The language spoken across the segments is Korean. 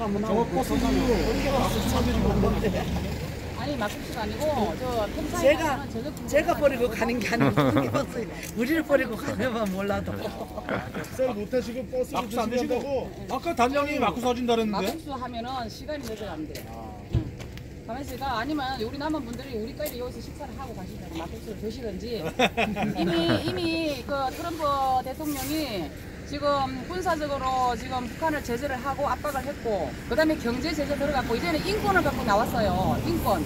가면 저거 버스도 아니 막국수가 아니고 저 제가 버리고 가는 게 아니고 버스 우리를 버리고 가려면 몰라도 식사를 못 하시고 버스를 막국수 안 드시려고. 드시고 아까 단장님이 막국수 사준다 그랬는데. 막국수 하면은 시간이 늦어가는데. 가만 있으니까 아니면 우리 남은 분들이 우리까지 여기서 식사를 하고 가시잖아요. 막국수를 드시든지. 이미 그 트럼프 대통령이 지금 군사적으로 지금 북한을 제재를 하고 압박을 했고, 그 다음에 경제 제재 들어갔고, 이제는 인권을 갖고 나왔어요. 인권.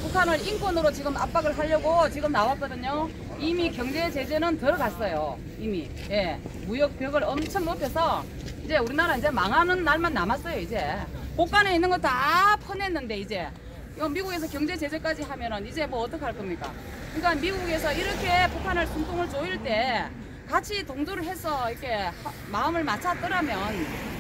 북한을 인권으로 지금 압박을 하려고 지금 나왔거든요. 이미 경제 제재는 들어갔어요. 이미. 예. 무역 벽을 엄청 높여서 이제 우리나라 이제 망하는 날만 남았어요. 이제. 곳간에 있는 거 다 퍼냈는데 이제. 이거 미국에서 경제 제재까지 하면은 이제 뭐 어떡할 겁니까? 그러니까 미국에서 이렇게 북한을 숨통을 조일 때 같이 동조를 해서 이렇게 마음을 맞췄더라면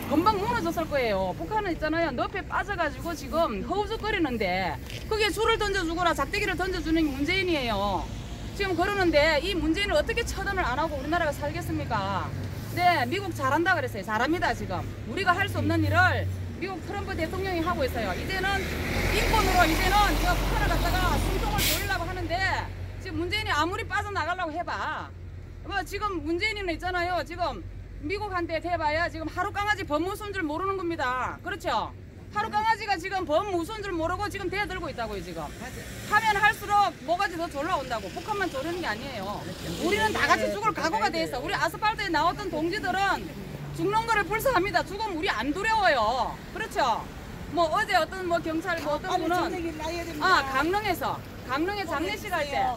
금방 무너졌을 거예요. 북한은 있잖아요. 늪에 빠져가지고 지금 허우적거리는데 그게 줄을 던져주거나 작대기를 던져주는 게 문재인이에요. 지금 그러는데 이 문재인을 어떻게 처단을 안 하고 우리나라가 살겠습니까? 네, 미국 잘한다 그랬어요. 잘합니다 지금. 우리가 할 수 없는 일을 미국 트럼프 대통령이 하고 있어요. 이제는 인권으로 이제는 저 북한을 갖다가 숨통을 조이려고 하는데 지금 문재인이 아무리 빠져나가려고 해봐. 뭐 지금 문재인이는 있잖아요. 지금 미국한테 대봐야 지금 하루 강아지 범 무서운 줄 모르는 겁니다. 그렇죠? 하루 강아지가 지금 범 무서운 줄 모르고 지금 대들고 있다고요 지금. 하면 할수록 뭐가지 더 졸라온다고. 북한만 조르는 게 아니에요. 우리는 다 같이 죽을 각오가 돼 있어. 우리 아스팔트에 나왔던 동지들은 죽는 거를 불사합니다. 죽으면 우리 안 두려워요. 그렇죠? 뭐 어제 어떤 뭐 경찰 뭐 어떤 분은 강릉에 장례식 할 때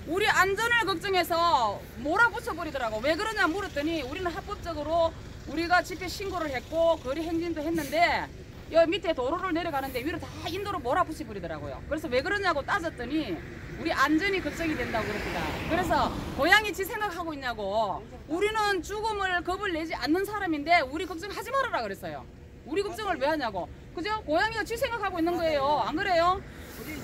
우리 안전을 걱정해서 몰아붙여 버리더라고. 왜 그러냐 물었더니 우리는 합법적으로 우리가 집회 신고를 했고 거리 행진도 했는데 여기 밑에 도로를 내려가는데 위로 다 인도로 몰아붙여 버리더라고요. 그래서 왜 그러냐고 따졌더니 우리 안전이 걱정이 된다고 그럽니다. 그래서 고양이 지 생각하고 있냐고. 우리는 죽음을 겁을 내지 않는 사람인데 우리 걱정하지 말아라 그랬어요. 우리 걱정을 왜 하냐고. 그죠? 고양이가 지 생각하고 있는 거예요. 안 그래요?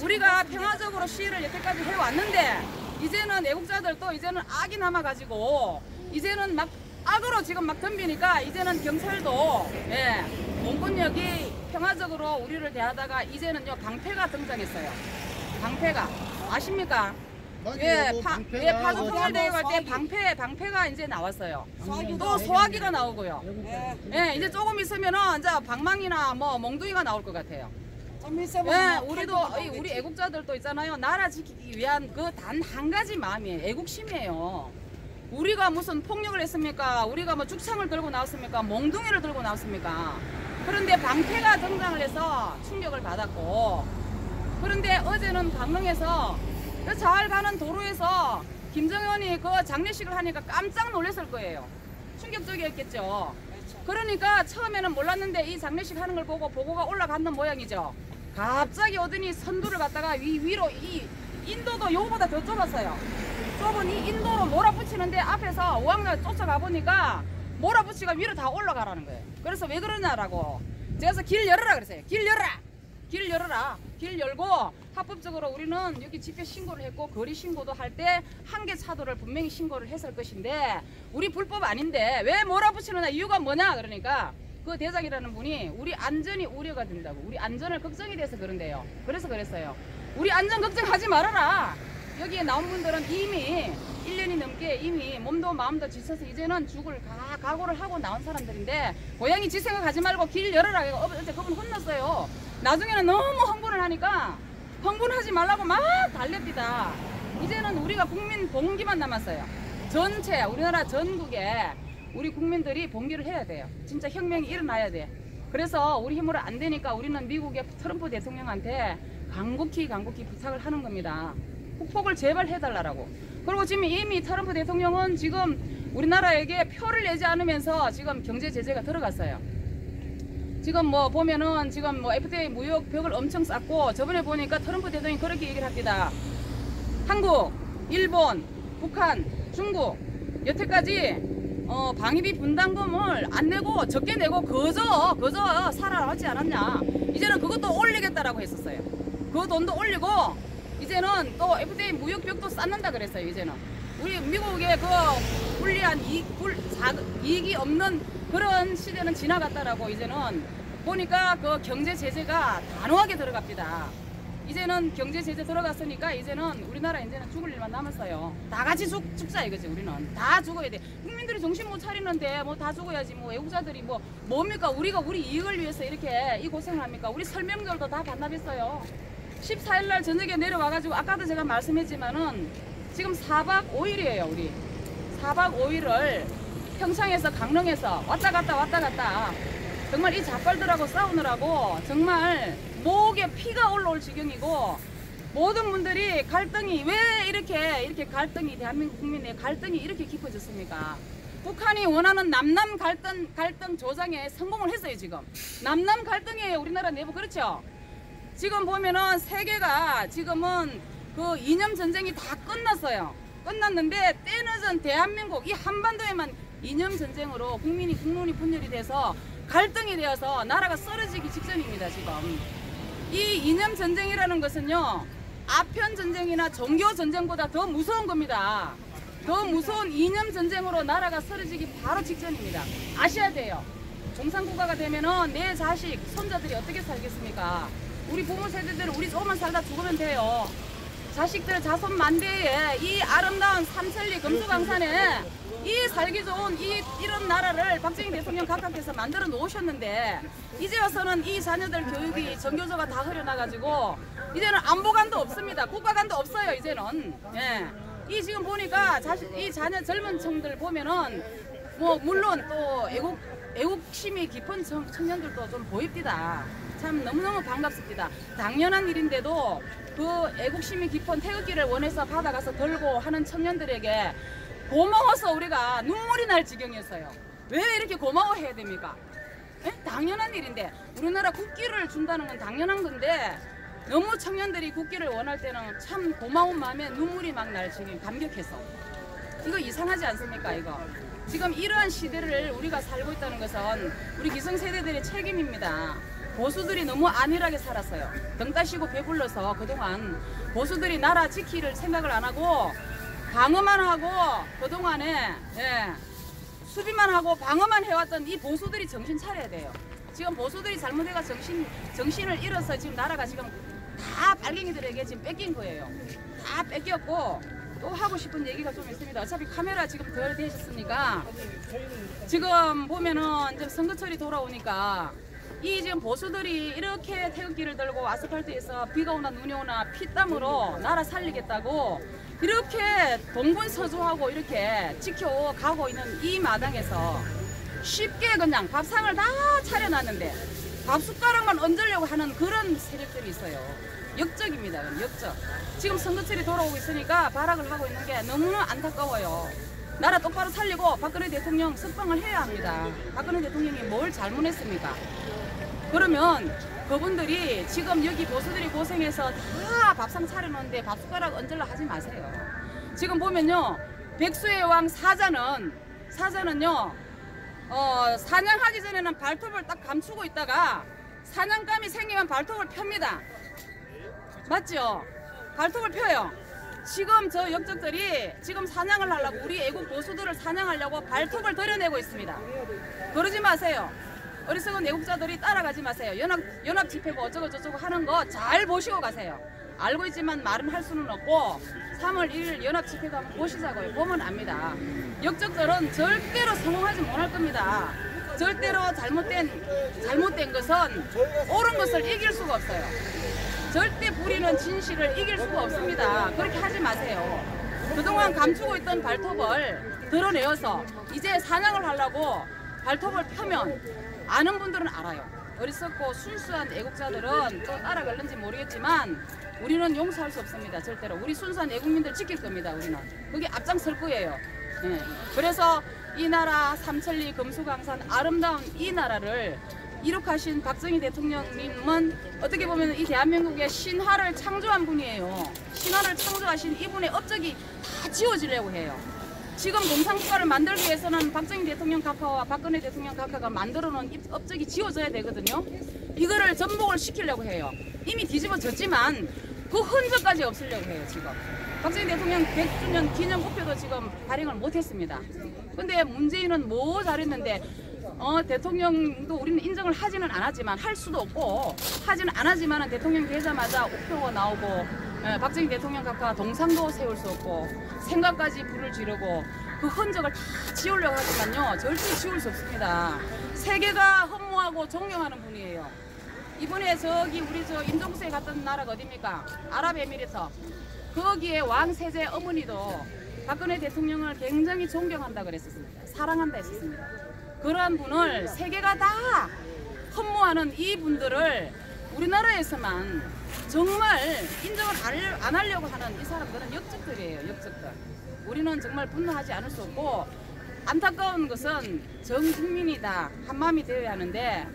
우리가 평화적으로 시위를 여태까지 해왔는데 이제는 애국자들도 이제는 악이 남아가지고 이제는 막 악으로 지금 막 덤비니까 이제는 경찰도 예, 공권력이 평화적으로 우리를 대하다가 이제는요 방패가 등장했어요. 방패가 아십니까? 예, 파도 통일대회 갈 때 방패가 이제 나왔어요. 또 소화기가 나오고요. 예, 이제 조금 있으면은 이제 방망이나 뭐 몽둥이가 나올 것 같아요. 예, 우리 애국자들도 있잖아요. 나라 지키기 위한 그 단 한 가지 마음이에요. 애국심이에요. 우리가 무슨 폭력을 했습니까? 우리가 뭐 죽창을 들고 나왔습니까? 몽둥이를 들고 나왔습니까? 그런데 방패가 등장을 해서 충격을 받았고, 그런데 어제는 강릉에서 잘 가는 도로에서 김정은이 그 장례식을 하니까 깜짝 놀랐을 거예요. 충격적이었겠죠. 그러니까 처음에는 몰랐는데 이 장례식 하는 걸 보고 보고가 올라갔는 모양이죠. 갑자기 오더니 선두를 갖다가 위로 이 인도도 요거보다 더 좁았어요. 좁은 이 인도로 몰아붙이는데 앞에서 우왕날 쫓아가 보니까 몰아붙이가 위로 다 올라가라는 거예요. 그래서 왜 그러냐라고 제가 길 열어라 그랬어요. 길 열어라. 길 열어라. 길 열고 합법적으로 우리는 여기 집회 신고를 했고 거리 신고도 할 때 한 개 차도를 분명히 신고를 했을 것인데 우리 불법 아닌데 왜 몰아붙이느냐 이유가 뭐냐 그러니까 그 대장이라는 분이 우리 안전이 우려가 된다고 우리 안전을 걱정이 돼서 그런데요. 그래서 그랬어요. 우리 안전 걱정하지 말아라. 여기에 나온 분들은 이미 1년이 넘게 이미 몸도 마음도 지쳐서 이제는 죽을 각오를 하고 나온 사람들인데 고양이 지 생각하지 말고 길 열어라. 어제 그분 혼났어요. 나중에는 너무 흥분을 하니까 흥분하지 말라고 막 달랩디다. 이제는 우리가 국민 봉기만 남았어요. 전체 우리나라 전국에 우리 국민들이 봉기를 해야 돼요. 진짜 혁명이 일어나야 돼. 그래서 우리 힘으로 안 되니까 우리는 미국의 트럼프 대통령한테 간곡히 부탁을 하는 겁니다. 폭폭을 제발 해달라고. 그리고 지금 이미 트럼프 대통령은 지금 우리나라에게 표를 내지 않으면서 지금 경제 제재가 들어갔어요. 지금 뭐 보면은 지금 뭐 FTA 무역 벽을 엄청 쌓고 저번에 보니까 트럼프 대통령이 그렇게 얘기를 합니다. 한국, 일본, 북한, 중국 여태까지 방위비 분담금을 안 내고 적게 내고 그저 살아남지 않았냐. 이제는 그것도 올리겠다라고 했었어요. 그 돈도 올리고 이제는 또 FTA 무역벽도 쌓는다 그랬어요. 이제는 우리 미국의 그 불리한 이익이 없는 그런 시대는 지나갔다라고 이제는 보니까 그 경제 제재가 단호하게 들어갑니다. 이제는 경제 제재 들어갔으니까 이제는 우리나라 이제는 죽을 일만 남았어요. 다 같이 죽자 이거지. 우리는 다 죽어야 돼. 국민들이 정신 못 차리는데 뭐 다 죽어야지. 뭐 외국자들이 뭡니까? 우리가 우리 이익을 위해서 이렇게 이 고생을 합니까? 우리 설명들도 다 반납했어요. 14일 날 저녁에 내려와가지고 아까도 제가 말씀했지만은 지금 4박 5일이에요. 우리 4박 5일을 평창에서 강릉에서 왔다 갔다 정말 이 작발들하고 싸우느라고 정말 목에 피가 올라올 지경이고, 모든 분들이 갈등이 왜 이렇게 갈등이, 대한민국 국민의 갈등이 이렇게 깊어졌습니까? 북한이 원하는 남남 갈등 조장에 성공을 했어요. 지금 남남 갈등이에요. 우리나라 내부. 그렇죠? 지금 보면은 세계가 지금은 그 이념 전쟁이 다 끝났어요. 끝났는데 때늦은 대한민국 이 한반도에만 이념 전쟁으로 국민이 분열이 돼서 갈등이 되어서 나라가 쓰러지기 직전입니다. 지금 이 이념 전쟁이라는 것은요, 아편 전쟁이나 종교 전쟁보다 더 무서운 겁니다. 더 무서운 이념 전쟁으로 나라가 쓰러지기 바로 직전입니다. 아셔야 돼요. 종상국가가 되면은 내 자식, 손자들이 어떻게 살겠습니까? 우리 부모 세대들 우리 조금만 살다 죽으면 돼요. 자식들 자손 만대에 이 아름다운 삼천리 금수강산에 이 살기 좋은 이런 나라를 박정희 대통령 각각께서 만들어 놓으셨는데, 이제 와서는 이 자녀들 교육이 전교조가 다 흐려나가지고 이제는 안보관도 없습니다. 국가관도 없어요. 이제는. 예. 이 지금 보니까 이 자녀 젊은 층들 보면은 뭐 물론 또 애국심이 깊은 청년들도 좀 보입니다. 참 너무너무 반갑습니다. 당연한 일인데도 그 애국심이 깊은 태극기를 원해서 받아가서 들고 하는 청년들에게 고마워서 우리가 눈물이 날 지경이었어요. 왜 이렇게 고마워해야 됩니까? 에? 당연한 일인데, 우리나라 국기를 준다는 건 당연한 건데 너무 청년들이 국기를 원할 때는 참 고마운 마음에 눈물이 막 날 지경, 감격해서. 이거 이상하지 않습니까? 이거 지금 이러한 시대를 우리가 살고 있다는 것은 우리 기성세대들의 책임입니다. 보수들이 너무 안일하게 살았어요. 등 따시고 배불러서 그동안 보수들이 나라 지키를 생각을 안 하고 방어만 하고 그동안에 수비만 하고 방어만 해왔던 이 보수들이 정신 차려야 돼요. 지금 보수들이 잘못해가 정신을 잃어서 지금 나라가 지금 다 빨갱이들에게 지금 뺏긴 거예요. 다 뺏겼고, 또 하고 싶은 얘기가 좀 있습니다. 어차피 카메라 지금 덜 되셨으니까, 지금 보면은 이제 선거철이 돌아오니까 이 지금 보수들이 이렇게 태극기를 들고 아스팔트에서 비가 오나 눈이 오나 피땀으로 나라 살리겠다고 이렇게 동분서주하고 이렇게 지켜가고 있는 이 마당에서 쉽게 그냥 밥상을 다 차려놨는데 밥숟가락만 얹으려고 하는 그런 세력들이 있어요. 역적입니다. 역적. 지금 선거철이 돌아오고 있으니까 발악을 하고 있는 게 너무나 안타까워요. 나라 똑바로 살리고 박근혜 대통령 석방을 해야 합니다. 박근혜 대통령이 뭘 잘못했습니까? 그러면 그분들이 지금 여기 보수들이 고생해서 다 밥상 차려놓는데 밥숟가락 얹으려 하지 마세요. 지금 보면요, 백수의 왕 사자는요 사냥하기 전에는 발톱을 딱 감추고 있다가 사냥감이 생기면 발톱을 펴니다. 맞죠? 발톱을 펴요. 지금 저 역적들이 지금 사냥을 하려고, 우리 애국 보수들을 사냥하려고 발톱을 드러내고 있습니다. 그러지 마세요. 어리석은 애국자들이 따라가지 마세요. 연합 집회고 어쩌고 저쩌고 하는 거 잘 보시고 가세요. 알고 있지만 말은 할 수는 없고 3월 1일 연합 집회도 한번 보시자고요. 보면 압니다. 역적들은 절대로 성공하지 못할 겁니다. 절대로 잘못된 것은 옳은 것을 이길 수가 없어요. 절대 부리는 진실을 이길 수가 없습니다. 그렇게 하지 마세요. 그동안 감추고 있던 발톱을 드러내어서 이제 사냥을 하려고 발톱을 펴면 아는 분들은 알아요. 어리석고 순수한 애국자들은 또 따라갈는지 모르겠지만 우리는 용서할 수 없습니다. 절대로. 우리 순수한 애국민들 지킬 겁니다. 우리는. 그게 앞장설 거예요. 예. 그래서 이 나라 삼천리 금수강산 아름다운 이 나라를 이룩하신 박정희 대통령님은 어떻게 보면 이 대한민국의 신화를 창조한 분이에요. 신화를 창조하신 이분의 업적이 다 지워지려고 해요. 지금 공산국가를 만들기 위해서는 박정희 대통령 각하와 박근혜 대통령 각하가 만들어놓은 업적이 지워져야 되거든요. 이거를 전복을 시키려고 해요. 이미 뒤집어졌지만 그 흔적까지 없으려고 해요. 지금 박정희 대통령 100주년 기념 우표도 지금 발행을 못했습니다. 근데 문재인은 뭐 잘했는데 대통령도 우리는 인정을 하지는 않았지만 할 수도 없고 하지는 않았지만 대통령 되자마자 옥표가 나오고 박정희 대통령 각하 동상도 세울 수 없고 생각까지 불을 지르고 그 흔적을 다 지우려고 하지만요 절대 지울 수 없습니다. 세계가 허무하고 존경하는 분이에요. 이번에 저기 우리 저 임종수에 갔던 나라가 어디입니까? 아랍에미리트. 거기에 왕 세제 어머니도 박근혜 대통령을 굉장히 존경한다 그랬었습니다. 사랑한다 했었습니다. 그러한 분을 세계가 다 허무하는 이 분들을 우리나라에서만 정말 인정을 안 하려고 하는 이 사람들은 역적들이에요. 역적들. 우리는 정말 분노하지 않을 수 없고 안타까운 것은 전 국민이 다 한마음이 되어야 하는데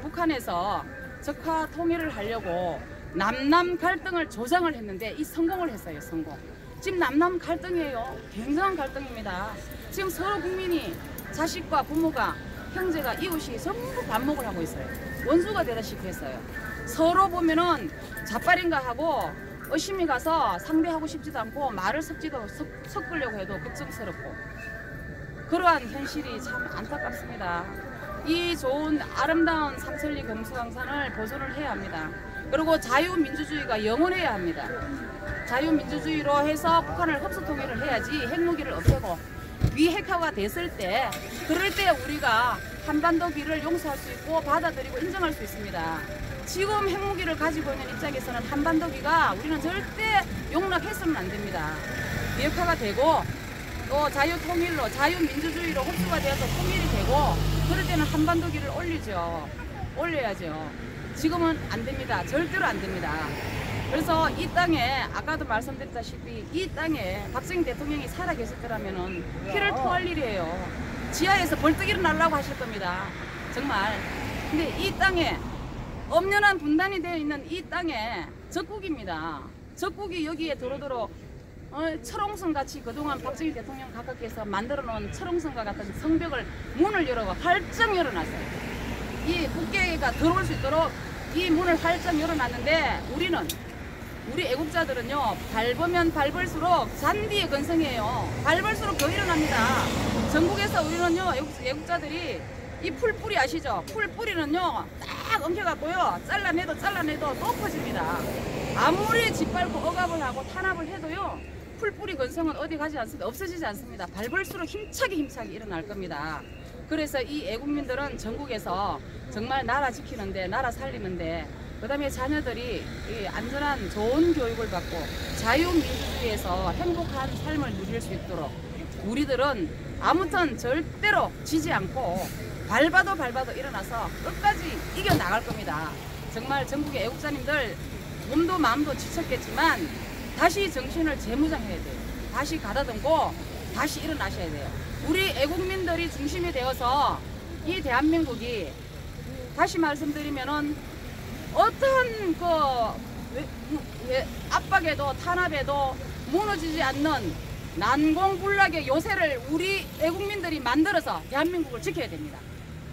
북한에서 적화 통일을 하려고 남남 갈등을 조장을 했는데 이 성공을 했어요. 성공. 지금 남남 갈등이에요. 굉장한 갈등입니다. 지금 서로 국민이 자식과 부모가 형제가 이웃이 전부 반목을 하고 있어요. 원수가 되다시피 했어요. 서로 보면은 자빨인가 하고 의심이 가서 상대하고 싶지도 않고 말을 섞으려고 해도 걱정스럽고 그러한 현실이 참 안타깝습니다. 이 좋은 아름다운 삼천리 금수강산을 보존을 해야 합니다. 그리고 자유민주주의가 영원해야 합니다. 자유민주주의로 해서 북한을 흡수 통일을 해야지 핵무기를 없애고 비핵화가 됐을 때 그럴 때 우리가 한반도기를 용서할 수 있고 받아들이고 인정할 수 있습니다. 지금 핵무기를 가지고 있는 입장에서는 한반도기가 우리는 절대 용납해서는 안 됩니다. 비핵화가 되고 또 자유통일로 자유민주주의로 흡수가 되어서 통일이 되고 그럴 때는 한반도기를 올려야죠. 지금은 안 됩니다. 절대로 안 됩니다. 그래서 이 땅에 아까도 말씀드렸다시피 이 땅에 박정희 대통령이 살아계셨더라면은 피를 토할 일이에요. 지하에서 벌떡 일어나려고 하실 겁니다. 정말. 근데 이 땅에 엄연한 분단이 되어 있는 이 땅에 적국입니다. 적국이 여기에 도로도로 철옹성 같이 그동안 박정희 대통령 각하께서 만들어 놓은 철옹성과 같은 성벽을 문을 활짝 열어놨어요. 이 북괴가 들어올 수 있도록 이 문을 활짝 열어놨는데 우리 애국자들은요 밟으면 밟을수록 잔디의 근성이에요. 밟을수록 더 일어납니다. 전국에서 우리는요 애국자들이 이 풀뿌리 아시죠? 풀뿌리는요 딱 엉켜갖고요 잘라내도 또 퍼집니다. 아무리 짓밟고 억압을 하고 탄압을 해도요 풀뿌리 근성은 어디 가지 않습니다. 없어지지 않습니다. 밟을수록 힘차게 일어날 겁니다. 그래서 이 애국민들은 전국에서 정말 나라 지키는데 나라 살리는데 그 다음에 자녀들이 이 안전한 좋은 교육을 받고 자유민주주의에서 행복한 삶을 누릴 수 있도록 우리들은 아무튼 절대로 지지 않고 밟아도 일어나서 끝까지 이겨나갈 겁니다. 정말 전국의 애국자님들 몸도 마음도 지쳤겠지만 다시 정신을 재무장해야 돼요. 다시 가다듬고 다시 일어나셔야 돼요. 우리 애국민들이 중심이 되어서 이 대한민국이 다시 말씀드리면은 어떤 압박에도 탄압에도 무너지지 않는 난공불락의 요새를 우리 애국민들이 만들어서 대한민국을 지켜야 됩니다.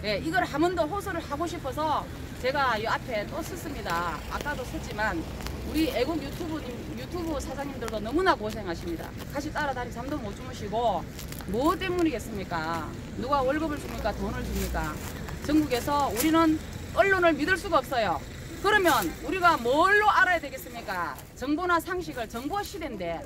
예, 이걸 한 번 더 호소를 하고 싶어서 제가 이 앞에 또 썼습니다. 아까도 썼지만 우리 애국 유튜브 사장님들도 너무나 고생하십니다. 같이 따라다니 잠도 못 주무시고 뭐 때문이겠습니까? 누가 월급을 줍니까? 돈을 줍니까? 전국에서 우리는 언론을 믿을 수가 없어요. 그러면 우리가 뭘로 알아야 되겠습니까? 정보나 상식을 정보 시대인데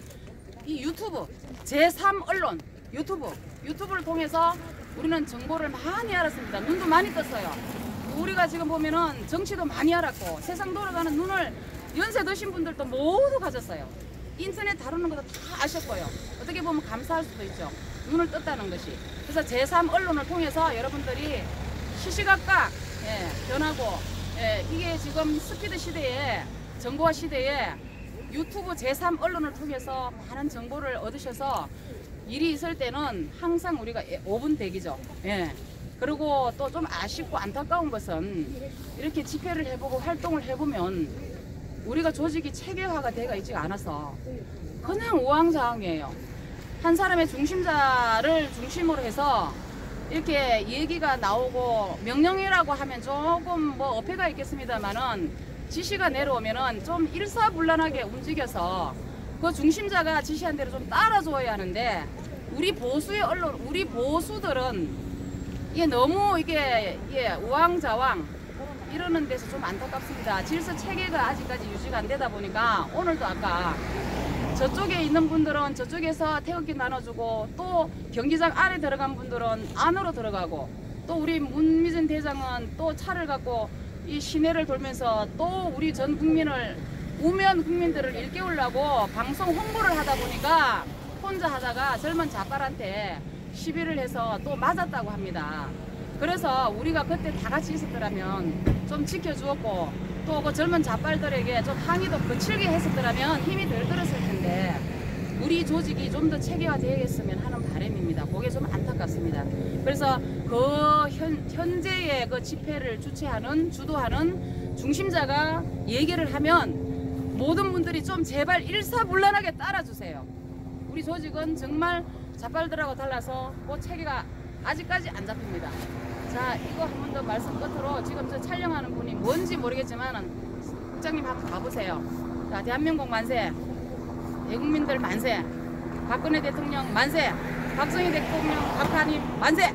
이 유튜브 제3 언론 유튜브를 통해서 우리는 정보를 많이 알았습니다. 눈도 많이 떴어요. 우리가 지금 보면은 정치도 많이 알았고 세상 돌아가는 눈을 연세 드신 분들도 모두 가졌어요. 인터넷 다루는 것도 다 아셨고요. 어떻게 보면 감사할 수도 있죠. 눈을 떴다는 것이. 그래서 제3 언론을 통해서 여러분들이 시시각각 변하고 이게 지금 스피드 시대에 정보화 시대에 유튜브 제3 언론을 통해서 많은 정보를 얻으셔서 일이 있을 때는 항상 우리가 5분 대기죠. 그리고 또 좀 아쉽고 안타까운 것은 이렇게 집회를 해보고 활동을 해보면 우리가 조직이 체계화가 되어 있지 않아서 그냥 우왕좌왕이에요. 한 사람의 중심자를 중심으로 해서 이렇게 얘기가 나오고 명령이라고 하면 조금 뭐 어폐가 있겠습니다만은 지시가 내려오면은 좀 일사불란하게 움직여서 그 중심자가 지시한 대로 좀 따라줘야 하는데 우리 보수의 언론, 우리 보수들은 이게 너무 이게 우왕좌왕 이러는 데서 좀 안타깝습니다. 질서 체계가 아직까지 유지가 안 되다 보니까 오늘도 아까 저쪽에 있는 분들은 저쪽에서 태극기 나눠주고 또 경기장 안에 들어간 분들은 안으로 들어가고 또 우리 문미진 대장은 또 차를 갖고 이 시내를 돌면서 또 우리 전 국민을 우면 국민들을 일깨우려고 방송 홍보를 하다 보니까 혼자 하다가 젊은 자빨한테 시비를 해서 또 맞았다고 합니다. 그래서 우리가 그때 다 같이 있었더라면 좀 지켜주었고 또 그 젊은 자빨들에게 좀 항의도 거칠게 했었더라면 힘이 덜 들었을 텐데 우리 조직이 좀 더 체계화되겠으면 하는 바람입니다. 그게 좀 안타깝습니다. 그래서 그 현재의 그 집회를 주도하는 중심자가 얘기를 하면 모든 분들이 좀 제발 일사불란하게 따라주세요. 우리 조직은 정말 자빨들하고 달라서 그 체계가 아직까지 안 잡힙니다. 자, 이거 한 번 더 말씀 끝으로 지금 저 촬영하는 분이 뭔지 모르겠지만 국장님 한번 가보세요. 자, 대한민국 만세, 대국민들 만세, 박근혜 대통령 만세, 박정희 대통령 박하님 만세.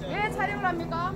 왜 촬영을 합니까?